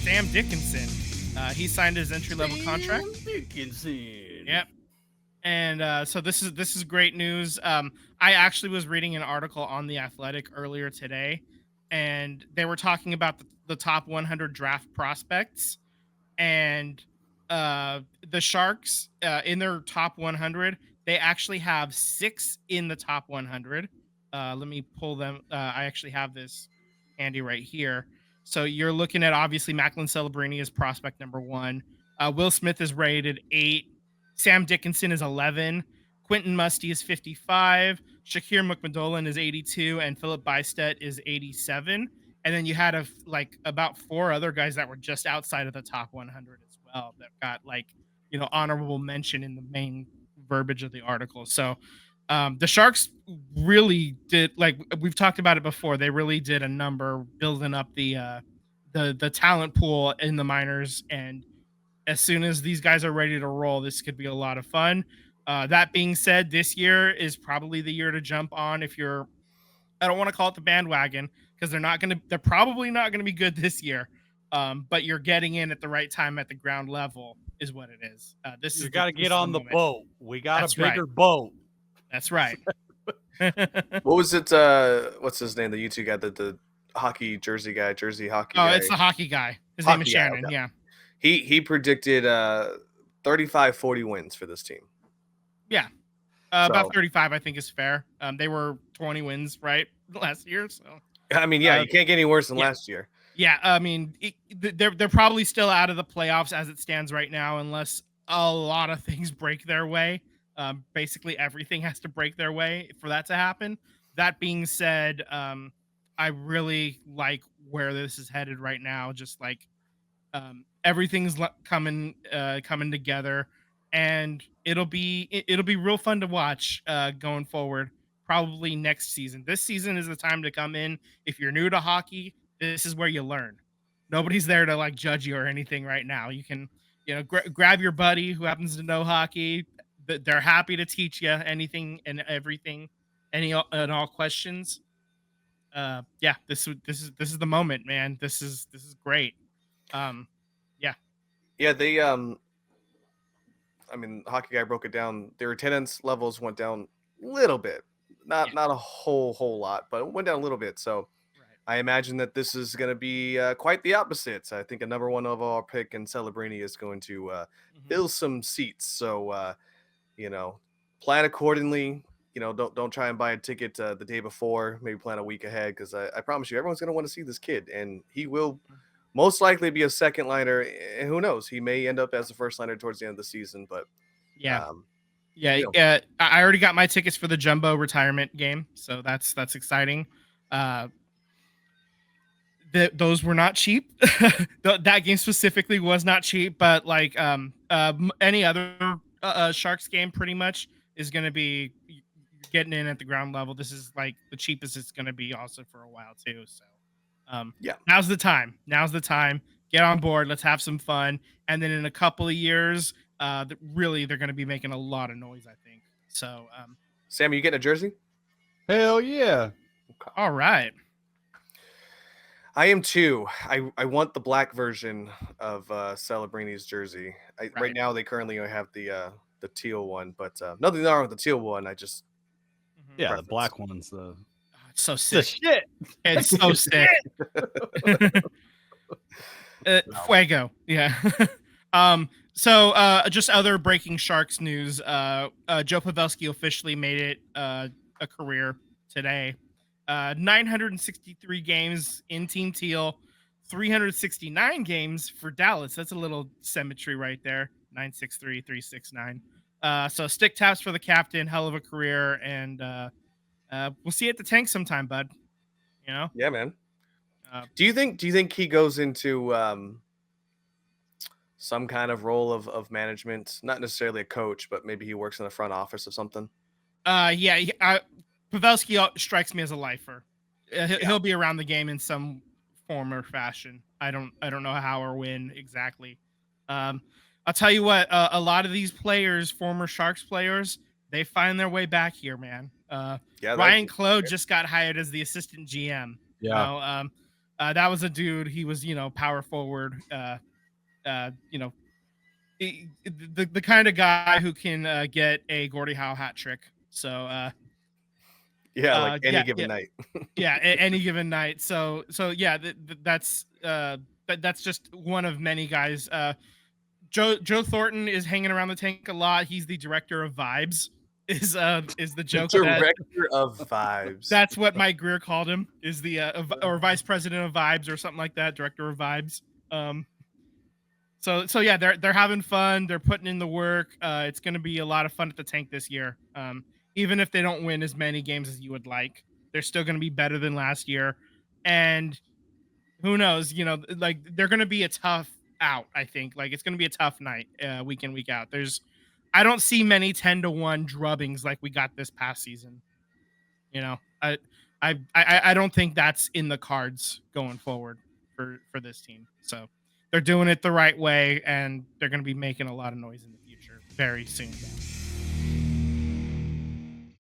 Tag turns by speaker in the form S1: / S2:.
S1: Sam Dickinson. He signed his entry-level contract.
S2: Dickinson.
S1: Yep. And so this is great news. I actually was reading an article on The Athletic earlier today, and they were talking about the top 100 draft prospects, and the Sharks in their top 100, they actually have 6 in the top 100. Let me pull them. I actually have this handy right here. So you're looking at obviously Macklin Celebrini is prospect number 1. Will Smith is rated 8. Sam Dickinson is 11. Quentin Musty is 55. Shakir McMadolan is 82, and Philip Bystedt is 87. And then you had about 4 other guys that were just outside of the top 100 as well that got honorable mention in the main verbiage of the article. So the Sharks really did, like we've talked about it before, they really did a number building up the talent pool in the minors. And as soon as these guys are ready to roll, this could be a lot of fun. That being said, this year is probably the year to jump on if you're, I don't want to call it the bandwagon because they're probably not going to be good this year. But you're getting in at the right time at the ground level is what it is.
S2: You got to get on the boat. We got
S1: That's
S2: a bigger
S1: right.
S2: boat.
S1: That's right.
S3: What was it? What's his name? The YouTube guy, the hockey jersey guy, jersey hockey guy.
S1: Oh, it's the hockey guy. His name is Shannon.
S3: Okay.
S1: Yeah.
S3: He predicted 35-40 wins for this team.
S1: Yeah. About 35, I think, is fair. They were 20 wins, right, last year. So
S3: I mean, yeah, you can't get any worse than last year.
S1: Yeah, I mean, they're probably still out of the playoffs as it stands right now, unless a lot of things break their way. Basically, everything has to break their way for that to happen. That being said, I really like where this is headed right now. Just like everything's coming together, and it'll be real fun to watch going forward. Probably next season. This season is the time to come in. If you're new to hockey, this is where you learn. Nobody's there to like judge you or anything right now. You can, grab your buddy who happens to know hockey. They're happy to teach you anything and everything, any and all questions. Yeah, this is the moment, man. This is great.
S3: Yeah, they I mean, hockey guy broke it down. Their attendance levels went down a little bit. Not a whole lot, but it went down a little bit. So I imagine that this is going to be quite the opposite. I think a number 1 overall pick in Celebrini is going to fill some seats. So, plan accordingly. Don't try and buy a ticket the day before. Maybe plan a week ahead because I promise you, everyone's going to want to see this kid. And he will most likely be a second liner. And who knows? He may end up as a first liner towards the end of the season. But
S1: yeah. I already got my tickets for the Jumbo retirement game, so that's exciting. Those were not cheap. That game specifically was not cheap, but like any other Sharks game, pretty much is going to be getting in at the ground level. This is like the cheapest it's going to be also for a while too. So now's the time. Get on board. Let's have some fun, and then in a couple of years. Really, they're going to be making a lot of noise, I think. So,
S3: Sam, are you getting a jersey?
S2: Hell yeah!
S3: Okay.
S1: All right.
S3: I am too. I want the black version of Celebrini's jersey. Right now, they currently only have the teal one, but nothing wrong with the teal one. I just
S2: the black one's
S1: it's so sick.
S2: Shit.
S1: It's so sick. Fuego. Yeah. So just other breaking Sharks news. Joe Pavelski officially made it a career today. 963 games in Team Teal, 369 games for Dallas. That's a little symmetry right there. 963, 369. So stick taps for the captain. Hell of a career. And we'll see you at the tank sometime, bud.
S3: Yeah, man. Do you think he goes into some kind of role of management, not necessarily a coach, but maybe he works in the front office or something?
S1: Pavelski strikes me as a lifer. He'll be around the game in some form or fashion. I don't know how or when exactly. I'll tell you what, a lot of these players, former Sharks players, they find their way back here, man. Ryan Claude just got hired as the assistant GM. That was a dude. He was, power forward. You know, the kind of guy who can get a Gordie Howe hat trick. So,
S3: Yeah, like any
S1: yeah,
S3: given
S1: yeah,
S3: night.
S1: yeah. Any given night. So yeah, that's just one of many guys. Joe Thornton is hanging around the tank a lot. He's the director of vibes. Is the
S3: The
S1: joke that
S3: director of vibes.
S1: that's what Mike Greer called him, is the or vice president of vibes or something like that, director of vibes. Um, so yeah, they're having fun. They're putting in the work. It's going to be a lot of fun at the tank this year. Even if they don't win as many games as you would like, they're still going to be better than last year. And who knows? Like they're going to be a tough out. I think like it's going to be a tough night, week in week out. I don't see many 10-1 drubbings like we got this past season. You know, I don't think that's in the cards going forward for this team. So they're doing it the right way, and they're going to be making a lot of noise in the future very soon.